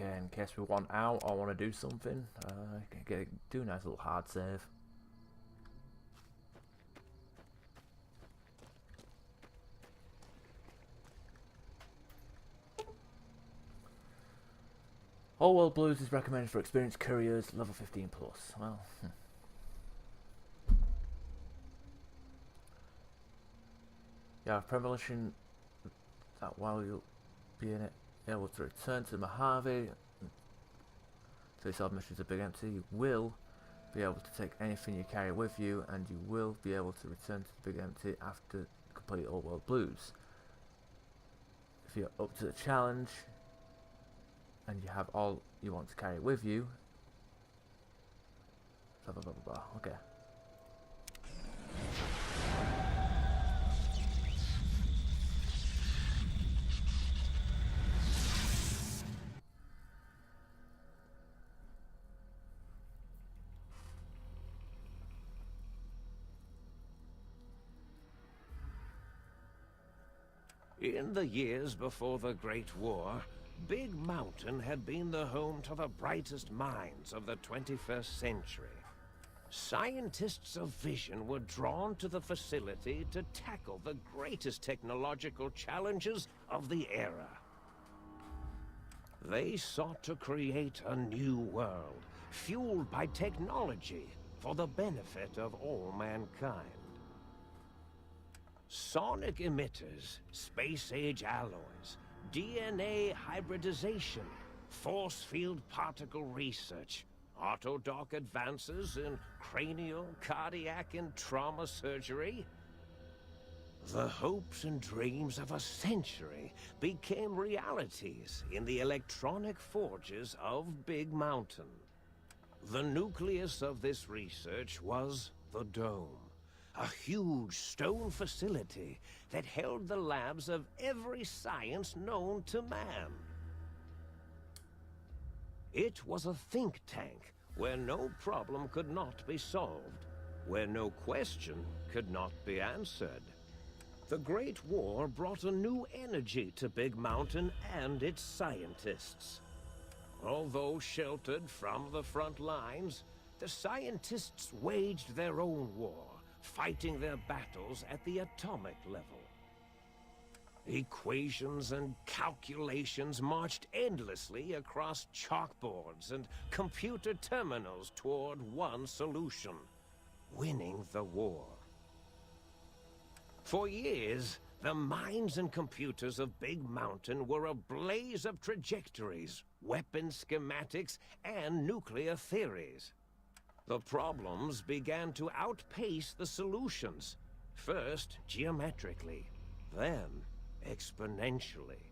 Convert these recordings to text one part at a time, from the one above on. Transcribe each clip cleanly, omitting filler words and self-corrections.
Okay, in case we want out or want to do something, do a nice little hard save. All World Blues is recommended for experienced couriers, level 15 plus. Well, yeah, premonition that while you'll be in it, able to return to Mojave. So these missions are big empty. You will be able to take anything you carry with you, and you will be able to return to the big empty after complete All World Blues. If you're up to the challenge and you have all you want to carry with you, blah blah blah blah blah. Okay. In the years before the Great War, Big Mountain had been the home to the brightest minds of the 21st century. Scientists of vision were drawn to the facility to tackle the greatest technological challenges of the era. They sought to create a new world, fueled by technology for the benefit of all mankind. Sonic emitters, space-age alloys, DNA hybridization, force field particle research, autodoc advances in cranial, cardiac, and trauma surgery. The hopes and dreams of a century became realities in the electronic forges of Big Mountain. The nucleus of this research was the Dome. A huge stone facility that held the labs of every science known to man. It was a think tank where no problem could not be solved, where no question could not be answered. The Great War brought a new energy to Big Mountain and its scientists. Although sheltered from the front lines, the scientists waged their own war, fighting their battles at the atomic level. Equations and calculations marched endlessly across chalkboards and computer terminals toward one solution: winning the war. For years, the minds and computers of Big Mountain were a blaze of trajectories, weapon schematics, and nuclear theories. The problems began to outpace the solutions, first geometrically, then exponentially.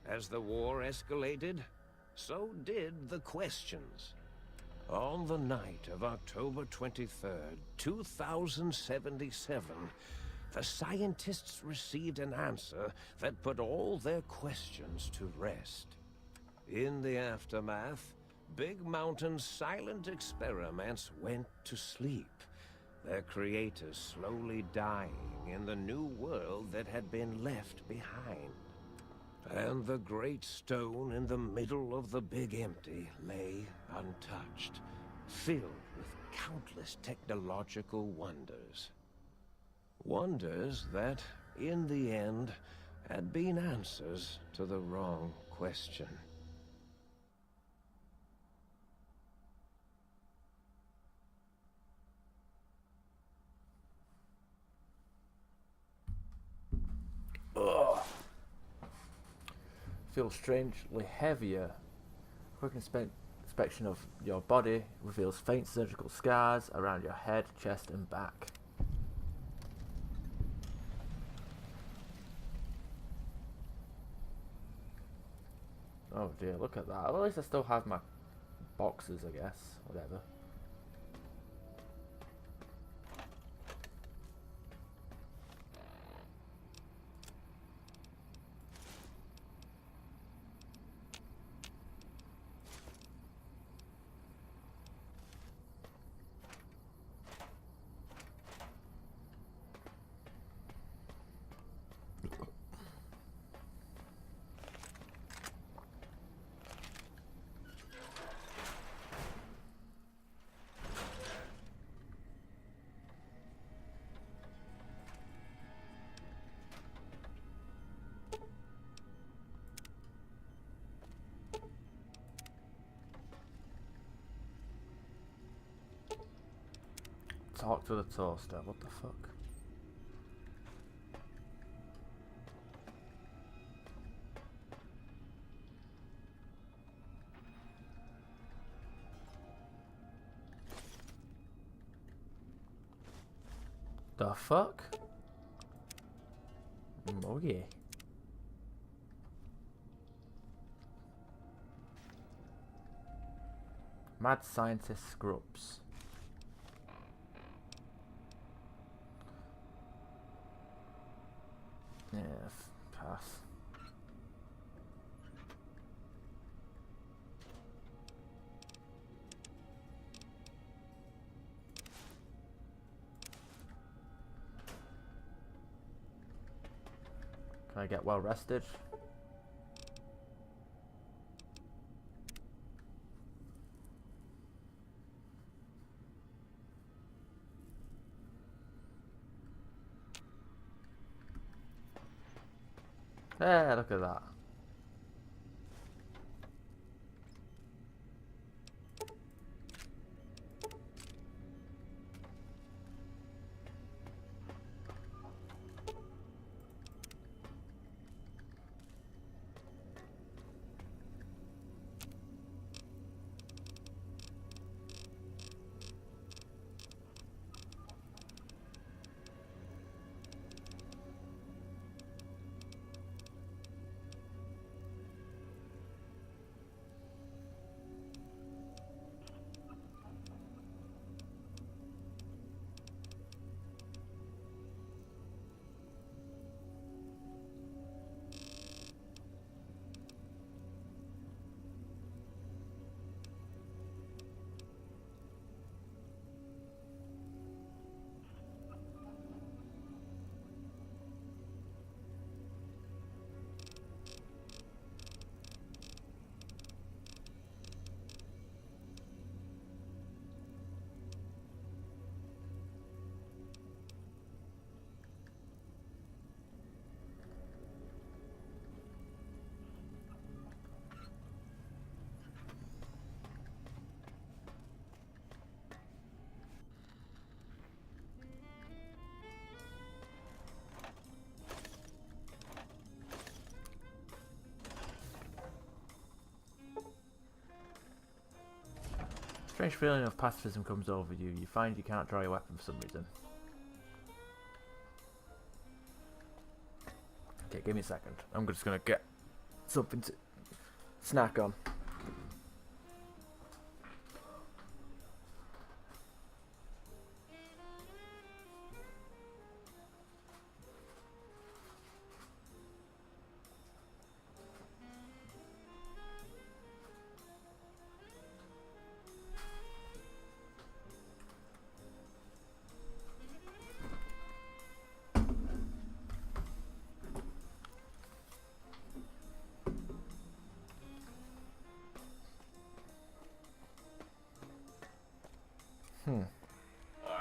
As the war escalated, so did the questions. On the night of October 23rd, 2077, the scientists received an answer that put all their questions to rest. In the aftermath, Big Mountain's silent experiments went to sleep, their creators slowly dying in the new world that had been left behind. And the great stone in the middle of the Big Empty lay untouched, filled with countless technological wonders. Wonders that, in the end, had been answers to the wrong question. Ugh. Feels strangely heavier. Quick inspection of your body reveals faint surgical scars around your head, chest, and back. Oh dear, look at that. Well, at least I still have my boxes, I guess. Whatever. talk to the toaster. What the fuck? The fuck? Oh yeah. Mad scientist scrubs. Yeah, pass. Can I get well rested? Hey, look at that. Strange feeling of pacifism comes over you. You find you can't draw your weapon for some reason. Okay, give me a second. I'm just gonna get something to snack on.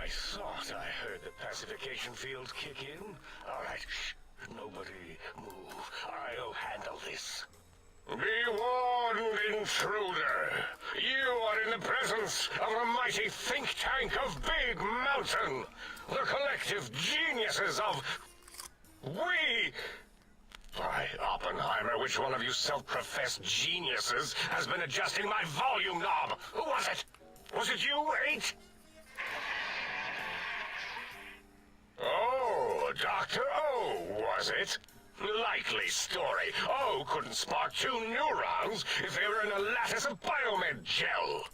I thought I heard the pacification field kick in. All right, shh. Nobody move. I'll handle this. Be warned, intruder. You are in the presence of the mighty think tank of Big Mountain. The collective geniuses of... We... By Oppenheimer, which one of you self-professed geniuses has been adjusting my volume knob? Who was it? Was it you, 8? Oh, Dr. O, was it? Likely story. O couldn't spark 2 neurons if they were in a lattice of biomed gel.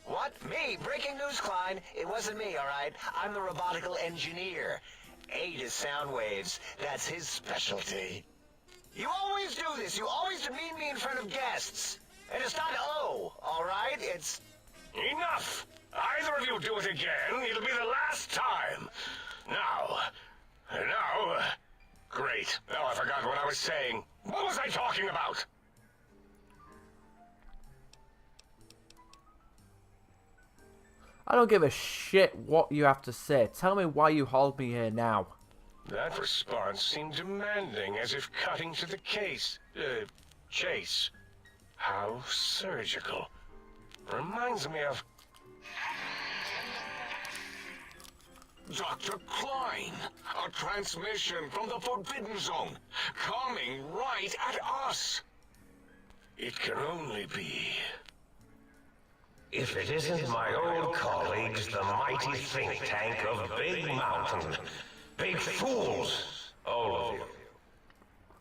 What? Me? Breaking news, Klein. It wasn't me, all right? I'm the robotical engineer. 8 is sound waves. That's his specialty. You always do this. You always demean me in front of guests. And it's not O, all right? It's... Enough! Either of you do it again, it'll be the last time. Now... Great. Now I forgot what I was saying. What was I talking about? I don't give a shit what you have to say. Tell me why you hauled me here now. That response seemed demanding, as if cutting to the chase. How surgical. Reminds me of... Dr. Klein! A transmission from the Forbidden Zone, coming right at us! It can only be... If it isn't my old colleagues, the mighty think tank of Big Mountain. Big fools, all of you.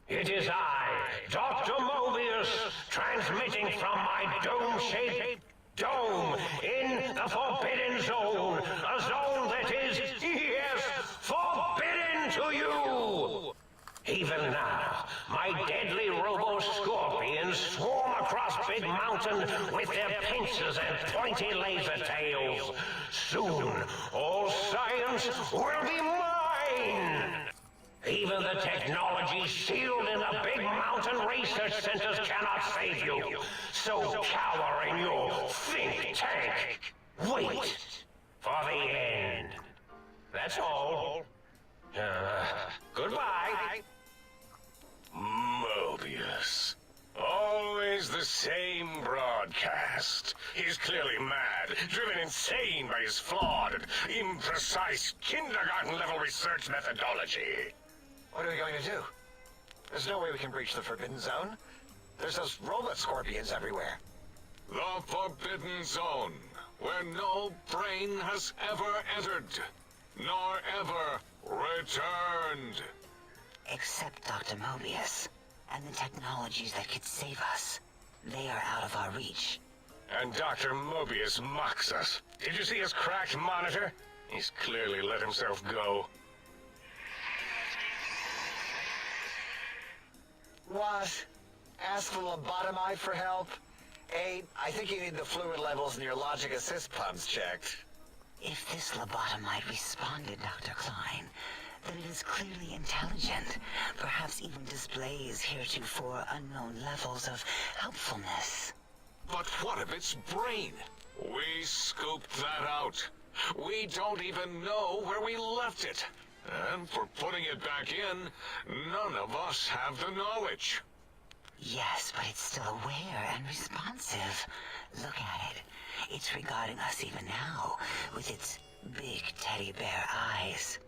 It is I, Dr. Mobius, transmitting from my dome-shaped dome in the Forbidden Zone. A zone that is, yes, forbidden to you! Even now, my deadly robo-scorpions swarm across Big Mountain with their pincers and pointy laser tails. Soon, all science will be mine! Even the technology sealed in the Big Mountain research centers cannot save you. So cower in your think tank. Wait for the end. That's all. Goodbye. Mobius. Always the same broadcast. He's clearly mad, driven insane by his flawed and imprecise kindergarten-level research methodology. What are we going to do? There's no way we can breach the Forbidden Zone. There's those robot scorpions everywhere. The Forbidden Zone, where no brain has ever entered, nor ever returned. Except Dr. Mobius, and the technologies that could save us. They are out of our reach. And Dr. Mobius mocks us. Did you see his cracked monitor? He's clearly let himself go. What? Ask the lobotomite for help? 8, I think you need the fluid levels in your logic assist pumps checked. If this lobotomite responded, Dr. Klein, then it is clearly intelligent, perhaps even displays heretofore unknown levels of helpfulness. But what of its brain? We scooped that out. We don't even know where we left it. And for putting it back in, none of us have the knowledge. Yes, but it's still aware and responsive. Look at it. It's regarding us even now, with its big teddy bear eyes.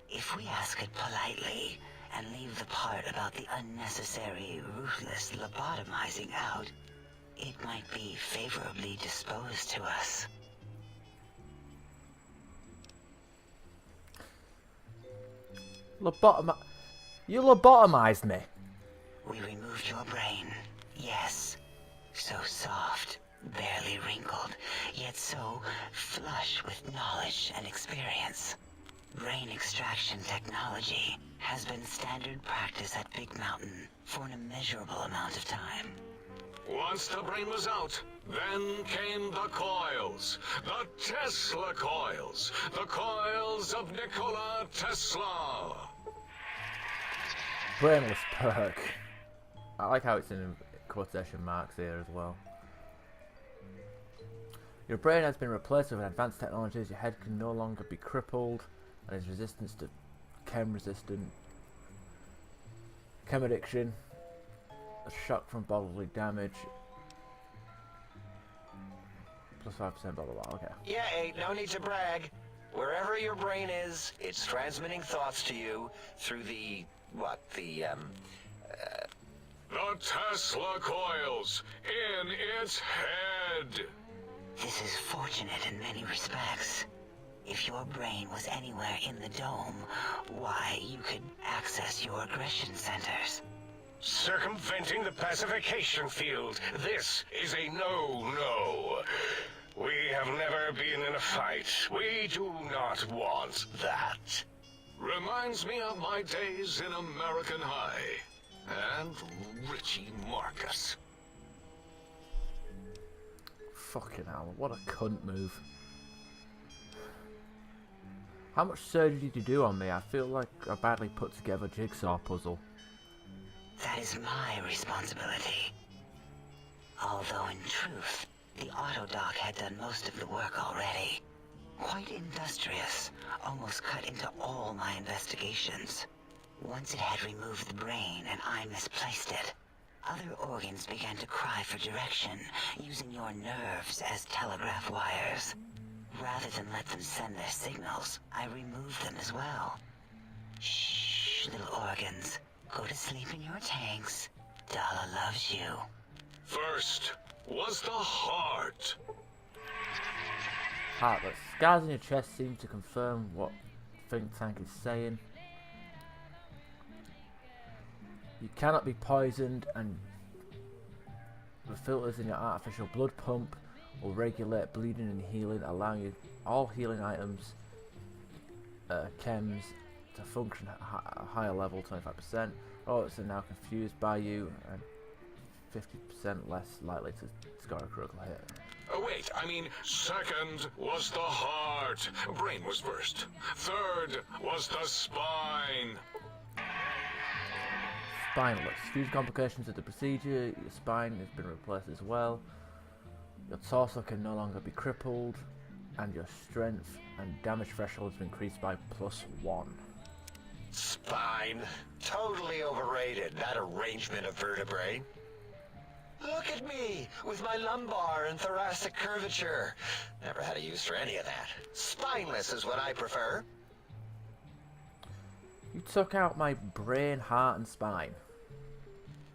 If we ask it politely, and leave the part about the unnecessary, ruthless lobotomizing out, it might be favorably disposed to us. You lobotomized me. We removed your brain. Yes. So soft, barely wrinkled, yet so flush with knowledge and experience. Brain extraction technology has been standard practice at Big Mountain for an immeasurable amount of time. Once the brain was out, then came the coils. The Tesla coils. The coils of Nikola Tesla. Brainless perk. I like how it's in quotation marks here as well. Your brain has been replaced with advanced technologies. Your head can no longer be crippled and is resistant to chem addiction, a shock from bodily damage, plus 5% blah blah blah. Okay. Yeah, 8, no need to brag. Wherever your brain is, it's transmitting thoughts to you through the, The Tesla coils in its head. This is fortunate in many respects. If your brain was anywhere in the dome, why, you could access your aggression centers. Circumventing the pacification field. This is a no-no. We have never been in a fight. We do not want that. Reminds me of my days in American High. And Richie Marcus. Fucking hell, what a cunt move. How much surgery did you do on me? I feel like a badly put together jigsaw puzzle. That is my responsibility. Although in truth, the Autodoc had done most of the work already. Quite industrious, almost cut into all my investigations. Once it had removed the brain and I misplaced it, other organs began to cry for direction, using your nerves as telegraph wires. Rather than let them send their signals, I removed them as well. Shh, little organs. Go to sleep in your tanks. Dala loves you. First was the heart. Heart, the scars in your chest seem to confirm what Think Tank is saying. You cannot be poisoned, and the filters in your artificial blood pump will regulate bleeding and healing, allowing you all healing items, chems, to function at a higher level, 25%. Robots are now confused by you, and 50% less likely to score a critical hit. Oh, wait, I mean, second was the heart. Brain was first. Third was the spine. Spineless. Due to complications of the procedure, your spine has been replaced as well. Your torso can no longer be crippled, and your strength and damage threshold has been increased by +1. Spine. Totally overrated, that arrangement of vertebrae. Look at me, with my lumbar and thoracic curvature. Never had a use for any of that. Spineless is what I prefer. You took out my brain, heart, and spine.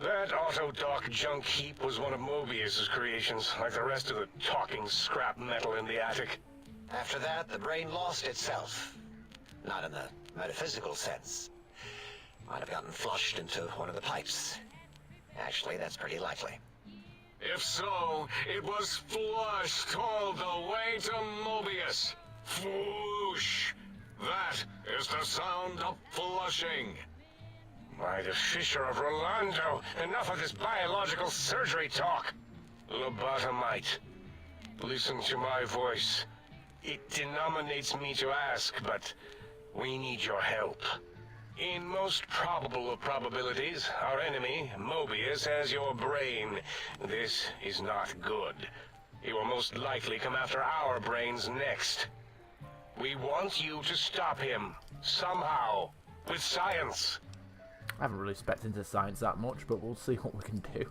That Autodoc junk heap was one of Mobius's creations, like the rest of the talking scrap metal in the attic. After that, the brain lost itself. Not in the metaphysical sense. Might have gotten flushed into one of the pipes. Actually, that's pretty likely. If so, it was flushed all the way to Mobius. Floosh! That is the sound of flushing. By the Fisher of Rolando, enough of this biological surgery talk. Lobotomite, listen to my voice. It denominates me to ask, but we need your help. In most probable of probabilities, our enemy, Mobius, has your brain. This is not good. He will most likely come after our brains next. We want you to stop him, somehow, with science. I haven't really specced into science that much, but we'll see what we can do.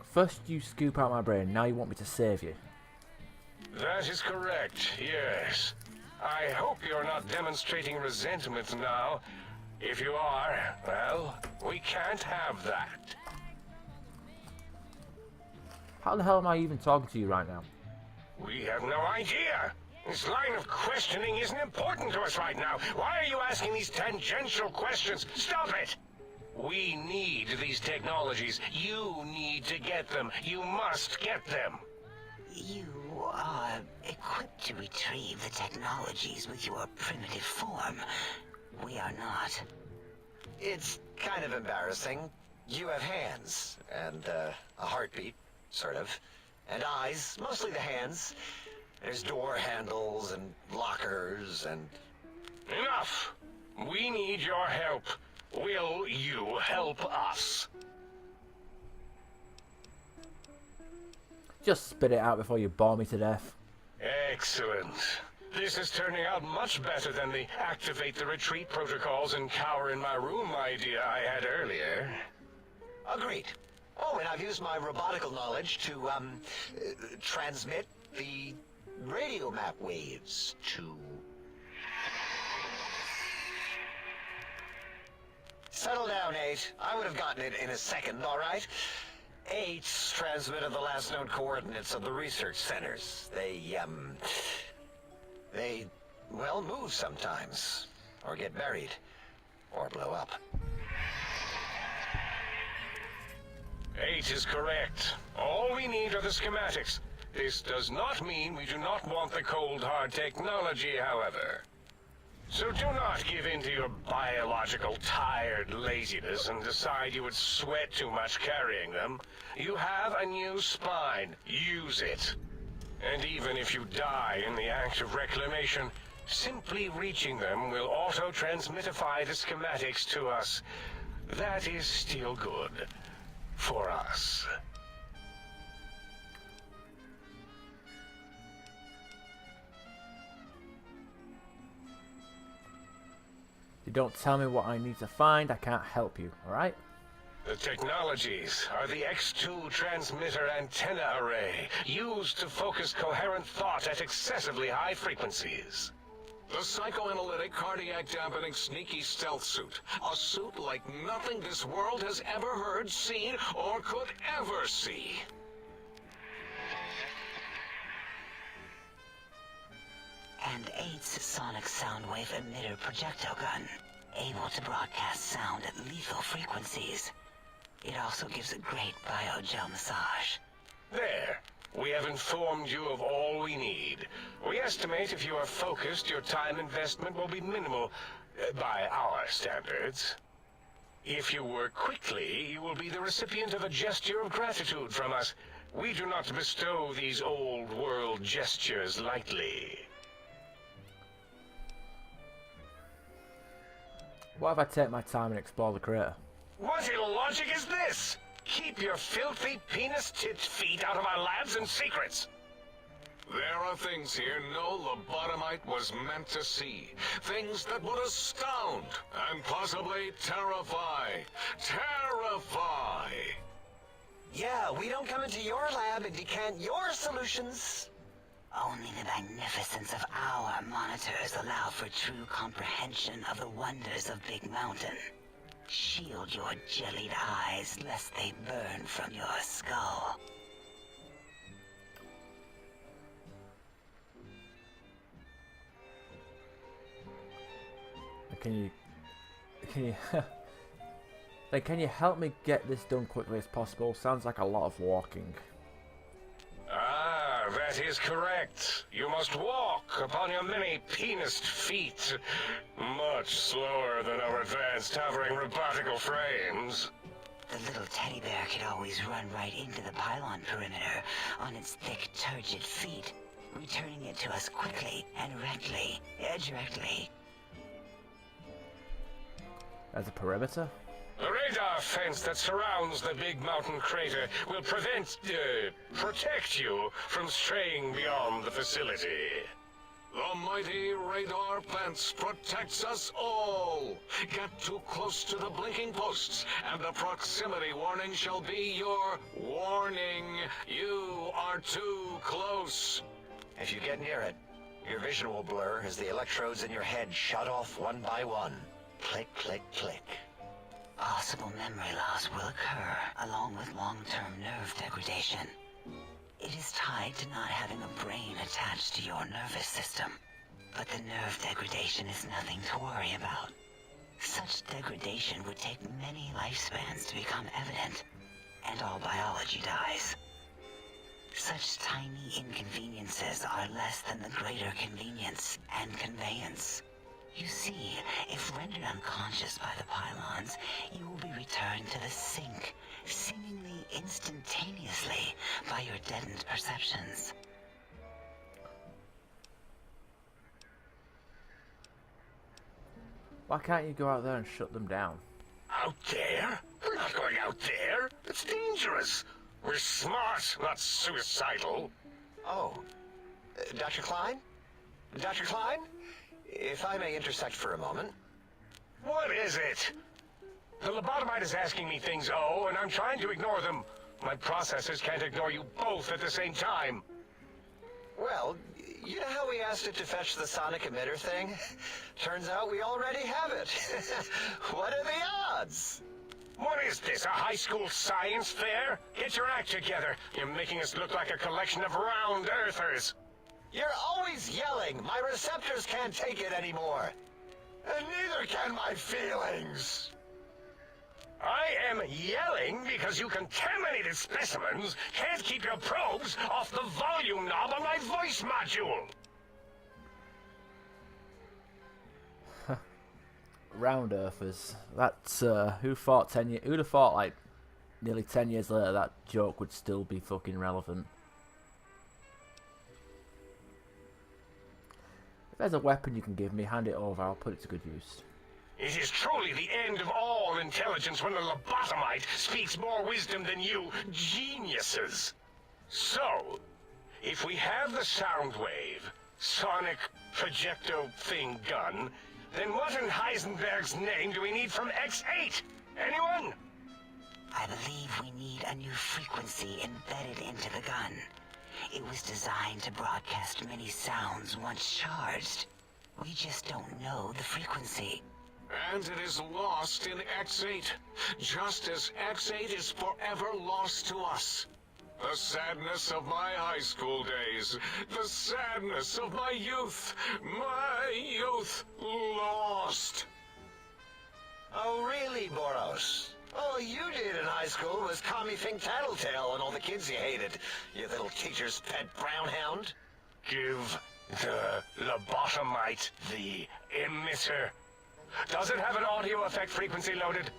First you scoop out my brain, now you want me to save you. That is correct, yes. I hope you're not demonstrating resentment now. If you are, well, we can't have that. How the hell am I even talking to you right now? We have no idea. This line of questioning isn't important to us right now. Why are you asking these tangential questions? Stop it! We need these technologies. You need to get them. You must get them. You are equipped to retrieve the technologies with your primitive form. We are not. It's kind of embarrassing. You have hands, and a heartbeat, sort of. And eyes, mostly the hands. There's door handles and lockers and... Enough! We need your help. Will you help us? Just spit it out before you bore me to death. Excellent. This is turning out much better than the activate the retreat protocols and cower in my room idea I had earlier. Agreed. Oh, and I've used my robotical knowledge to, transmit the radio map waves to... Settle down, 8. I would have gotten it in a second, all right? 8's transmitted the last known coordinates of the research centers. They, well, move sometimes. Or get buried. Or blow up. 8 is correct. All we need are the schematics. This does not mean we do not want the cold hard technology, however. So do not give in to your biological tired laziness and decide you would sweat too much carrying them. You have a new spine. Use it. And even if you die in the act of reclamation, simply reaching them will auto-transmitify the schematics to us. That is still good. For us. If you don't tell me what I need to find, I can't help you, alright? The technologies are the X2 transmitter antenna array, used to focus coherent thought at excessively high frequencies. The psychoanalytic, cardiac dampening, sneaky stealth suit. A suit like nothing this world has ever heard, seen, or could ever see. And 8's sonic soundwave emitter projectile gun, able to broadcast sound at lethal frequencies. It also gives a great biogel massage. There. We have informed you of all we need. We estimate if you are focused, your time investment will be minimal, by our standards. If you work quickly, you will be the recipient of a gesture of gratitude from us. We do not bestow these old-world gestures lightly. What if I take my time and explore the crater? What illogic is this? Keep your filthy, penis-tipped feet out of our labs and secrets. There are things here no lobotomite was meant to see. Things that would astound and possibly terrify. Terrify! Yeah, we don't come into your lab and decant your solutions. Only the magnificence of our monitors allow for true comprehension of the wonders of Big Mountain. Shield your jellied eyes lest they burn from your skull. Can you like, can you help me get this done quickly as possible? Sounds like a lot of walking. Ah, that is correct. You must walk upon your many penised feet. Much slower than our advanced hovering robotical frames. The little teddy bear could always run right into the pylon perimeter on its thick, turgid feet, returning it to us quickly and directly. As a perimeter? The radar fence that surrounds the Big Mountain crater will protect you from straying beyond the facility. The mighty radar fence protects us all. Get too close to the blinking posts, and the proximity warning shall be your warning. You are too close. If you get near it, your vision will blur as the electrodes in your head shut off one by one. Click, click, click. Possible memory loss will occur, along with long-term nerve degradation. It is tied to not having a brain attached to your nervous system. But the nerve degradation is nothing to worry about. Such degradation would take many lifespans to become evident, and all biology dies. Such tiny inconveniences are less than the greater convenience and conveyance. You see, if rendered unconscious by the pylons, you will be returned to the sink, seemingly instantaneously by your deadened perceptions. Why can't you go out there and shut them down? Out there? We're not going out there. It's dangerous. We're smart, not suicidal. Oh, Dr. Klein? Dr. Klein? If I may intersect for a moment. What is it? The lobotomite is asking me things, and I'm trying to ignore them. My processors can't ignore you both at the same time. Well, you know how we asked it to fetch the sonic emitter thing? Turns out we already have it. What are the odds? What is this, a high school science fair? Get your act together. You're making us look like a collection of round earthers. You're always yelling. My receptors can't take it anymore. And neither can my feelings. I am yelling because you contaminated specimens can't keep your probes off the volume knob on my voice module. Round earthers. That's who'd have thought like nearly 10 years later that joke would still be fucking relevant. If there's a weapon you can give me, hand it over, I'll put it to good use. It is truly the end of all intelligence when the lobotomite speaks more wisdom than you geniuses. So, if we have the Soundwave, sonic projecto thing gun, then what in Heisenberg's name do we need from X8? Anyone? I believe we need a new frequency embedded into the gun. It was designed to broadcast many sounds once charged. We just don't know the frequency. And it is lost in X8, just as X8 is forever lost to us. The sadness of my high school days, the sadness of my youth lost. Oh, really, Boros? All you did in high school was call me Fink Tattletale and all the kids you hated, you little teacher's pet brown hound. Give the lobotomite the emitter. Does it have an audio effect frequency loaded?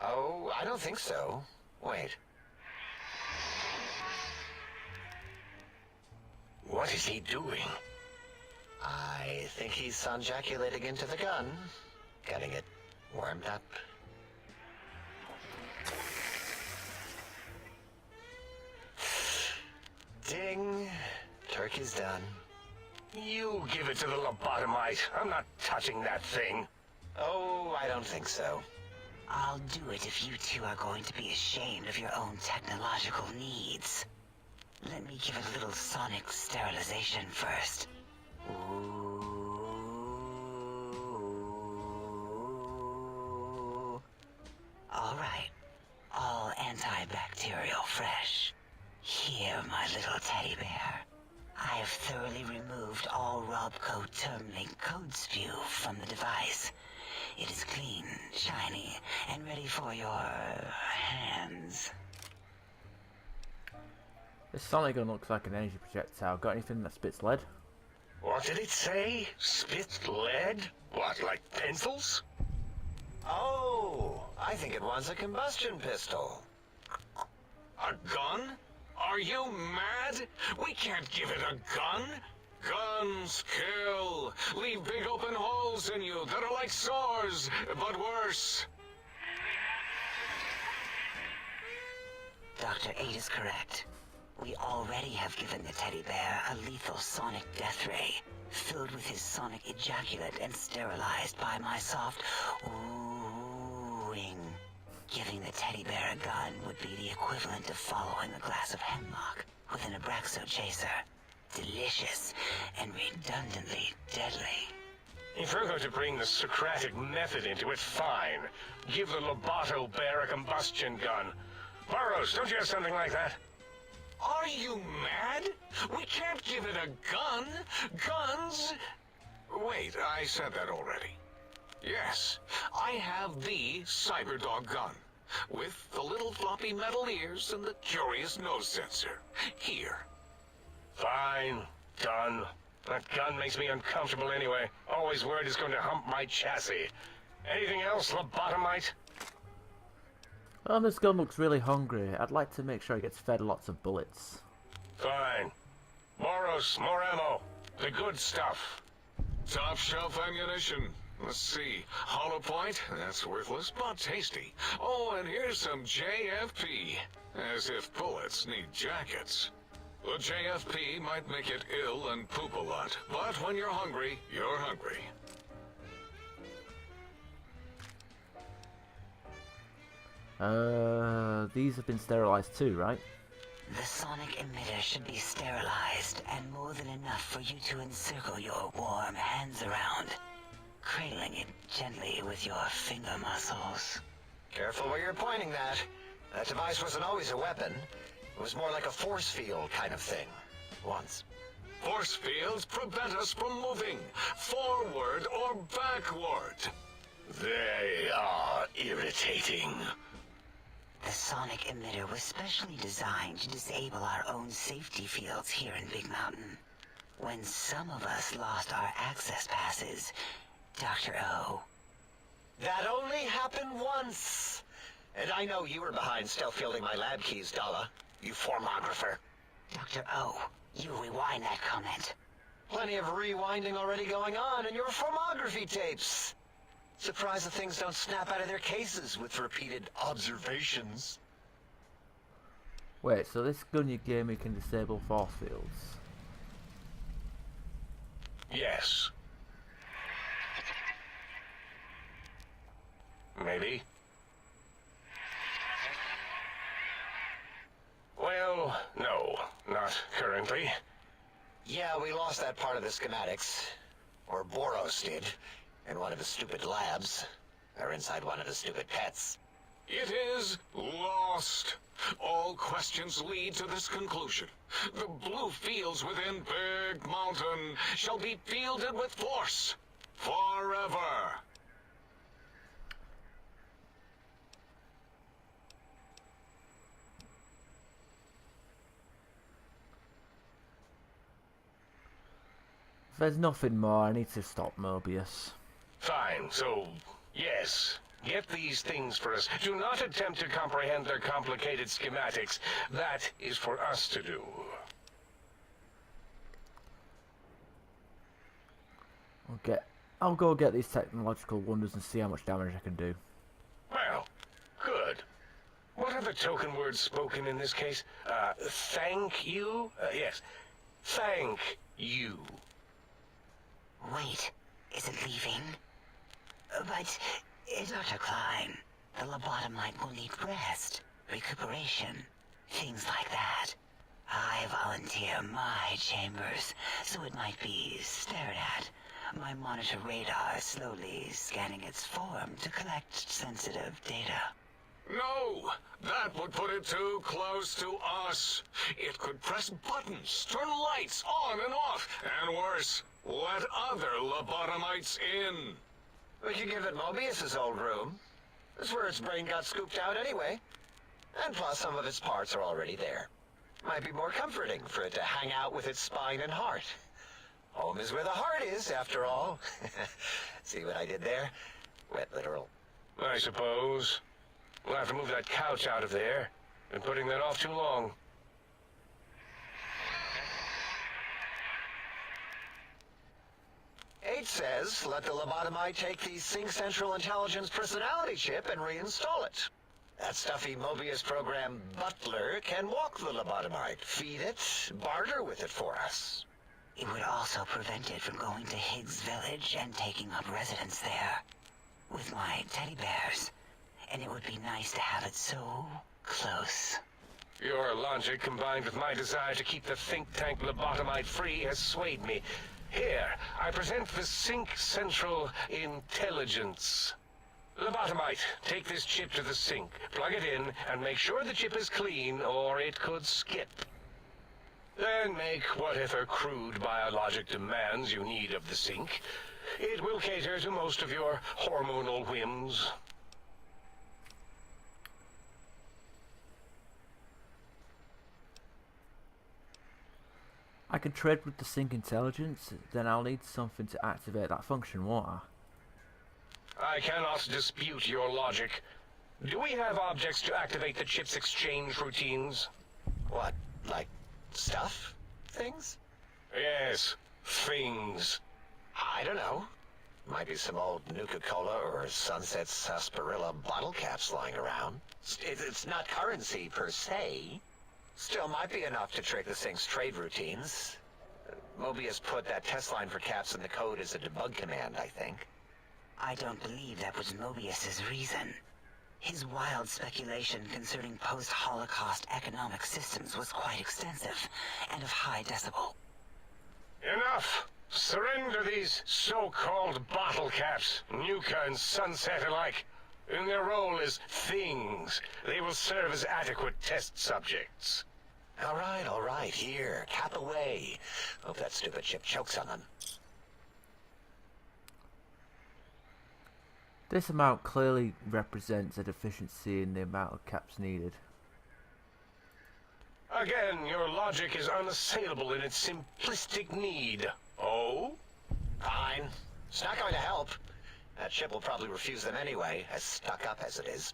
Oh, I don't think so. Wait. What is he doing? I think he's sonjaculating into the gun, getting it warmed up. Ding. Turkey's done. You give it to the lobotomite. I'm not touching that thing. Oh, I don't think so. I'll do it if you two are going to be ashamed of your own technological needs. Let me give it a little sonic sterilization first. Ooh. All right. All antibacterial fresh. Here, my little teddy bear. I have thoroughly removed all Robco Termlink code spew from the device. It is clean, shiny, and ready for your hands. This sonic gun looks like an energy projectile. Got anything that spits lead? What did it say? Spit lead? What, like pencils? Oh, I think it wants a combustion pistol. A gun? Are you mad? We can't give it a gun. Guns kill. Leave big open holes in you that are like sores, but worse. Dr. 8 is correct. We already have given the teddy bear a lethal sonic death ray, filled with his sonic ejaculate and sterilized by my soft oohing. Giving the teddy bear a gun would be the equivalent of following a glass of hemlock with an Abraxo chaser. Delicious and redundantly deadly. If you're going to bring the Socratic method into it, fine. Give the Loboto bear a combustion gun. Burroughs, don't you have something like that? Are you mad? We can't give it a gun. Guns... Wait, I said that already. Yes, I have the Cyberdog gun, with the little floppy metal ears and the curious nose sensor. Here. Fine. Done. That gun makes me uncomfortable anyway. Always worried it's going to hump my chassis. Anything else, lobotomite? Oh, this gun looks really hungry. I'd like to make sure it gets fed lots of bullets. Fine. Boros, more ammo. The good stuff. Top shelf ammunition. Let's see. Hollow point? That's worthless, but tasty. Oh, and here's some JFP. As if bullets need jackets. The JFP might make it ill and poop a lot, but when you're hungry, you're hungry. These have been sterilized too, right? The sonic emitter should be sterilized and more than enough for you to encircle your warm hands around, cradling it gently with your finger muscles. Careful where you're pointing that. That device wasn't always a weapon. It was more like a force field kind of thing. Once. Force fields prevent us from moving, forward or backward. They are irritating. The sonic emitter was specially designed to disable our own safety fields here in Big Mountain. When some of us lost our access passes, Dr. O. That only happened once. And I know you were behind stealth fielding my lab keys, Dalla. You formographer. Dr. O, you rewind that comment. Plenty of rewinding already going on in your formography tapes. Surprised the things don't snap out of their cases with repeated observations. Wait, so this gun you gave me can disable force fields? Yes. maybe. Well, no, not currently. Yeah, we lost that part of the schematics. Or Boros did. In one of the stupid labs. Or inside one of the stupid pets. It is lost. All questions lead to this conclusion. The blue fields within Big Mountain shall be fielded with force. Forever. If there's nothing more, I need to stop Mobius. Fine, so, yes. Get these things for us. Do not attempt to comprehend their complicated schematics. That is for us to do. I'll go get these technological wonders and see how much damage I can do. Well, good. What are the token words spoken in this case? Thank you? Yes. Thank you. Wait, is it leaving? But, Dr. Klein, the lobotomite will need rest, recuperation, things like that. I volunteer my chambers, so it might be stared at. My monitor radar slowly scanning its form to collect sensitive data. No, that would put it too close to us. It could press buttons, turn lights on and off, and worse, let other lobotomites in. We could give it Mobius's old room. That's where its brain got scooped out anyway. And plus some of its parts are already there. Might be more comforting for it to hang out with its spine and heart. Home is where the heart is, after all. See what I did there? Wet literal. I suppose. We'll have to move that couch out of there. Been putting that off too long. H says, let the lobotomite take the Sync Central Intelligence personality chip and reinstall it. That stuffy Mobius program Butler can walk the lobotomite, feed it, barter with it for us. It would also prevent it from going to Higgs Village and taking up residence there. With my teddy bears. And it would be nice to have it so close. Your logic, combined with my desire to keep the think tank lobotomite free, has swayed me. Here, I present the Sync Central Intelligence. Lobotomite, take this chip to the sink, plug it in, and make sure the chip is clean, or it could skip. Then make whatever crude biologic demands you need of the sink. It will cater to most of your hormonal whims. I can trade with the Sync Intelligence, then I'll need something to activate that function, won't I? I cannot dispute your logic. Do we have objects to activate the chip's exchange routines? What, like stuff? Things? Yes, things. I don't know. Might be some old Nuka-Cola or Sunset Sarsaparilla bottle caps lying around. It's not currency per se. Still might be enough to trick the Sync's trade routines. Mobius put that test line for caps in the code as a debug command, I think. I don't believe that was Mobius's reason. His wild speculation concerning post-Holocaust economic systems was quite extensive and of high decibel. Enough! Surrender these so-called bottle caps, Nuka and Sunset alike. In their role as things, they will serve as adequate test subjects. All right, here, cap away. Hope that stupid chip chokes on them. This amount clearly represents a deficiency in the amount of caps needed. Again, your logic is unassailable in its simplistic need. Oh? Fine. It's not going to help. That chip will probably refuse them anyway, as stuck up as it is.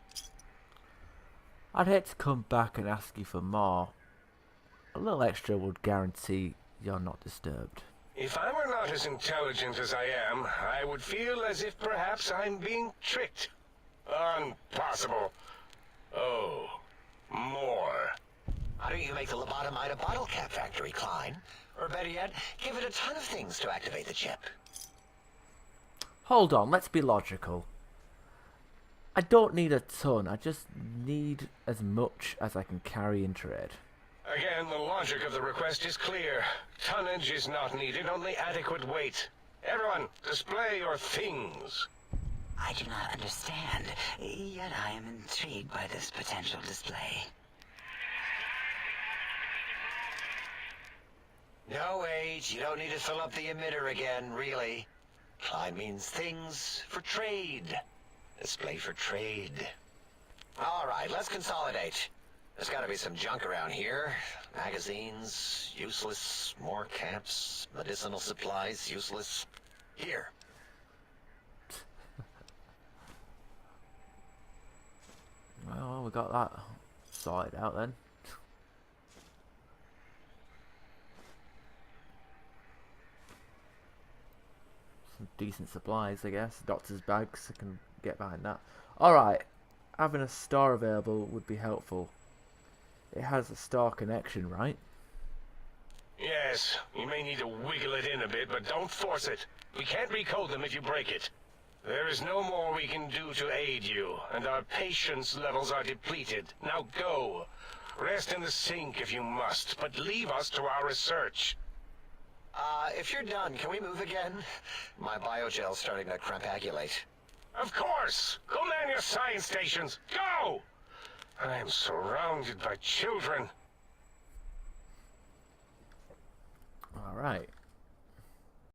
I'd hate to come back and ask you for more. A little extra would guarantee you're not disturbed. If I were not as intelligent as I am, I would feel as if perhaps I'm being tricked. Impossible. Oh, more. Why don't you make the lobotomite a bottle cap factory, Klein? Or better yet, give it a ton of things to activate the chip. Hold on, let's be logical. I don't need a ton. I just need as much as I can carry in trade. Again, the logic of the request is clear. Tonnage is not needed, only adequate weight. Everyone, display your things. I do not understand, yet I am intrigued by this potential display. No, Age, you don't need to fill up the emitter again, really. Klein means things for trade. Display for trade. All right, let's consolidate. There's got to be some junk around here. Magazines, useless. More caps, medicinal supplies, useless. Here. Well, we got that sorted out then. Some decent supplies, I guess. Doctor's bags, I can get behind that. Alright, having a star available would be helpful. It has a star connection, right? Yes, you may need to wiggle it in a bit, but don't force it. We can't recode them if you break it. There is no more we can do to aid you, and our patience levels are depleted. Now go. Rest in the sink if you must, but leave us to our research. If you're done, can we move again? My biogel's starting to crampagulate. Of course! Go man your science stations! Go! I am surrounded by children.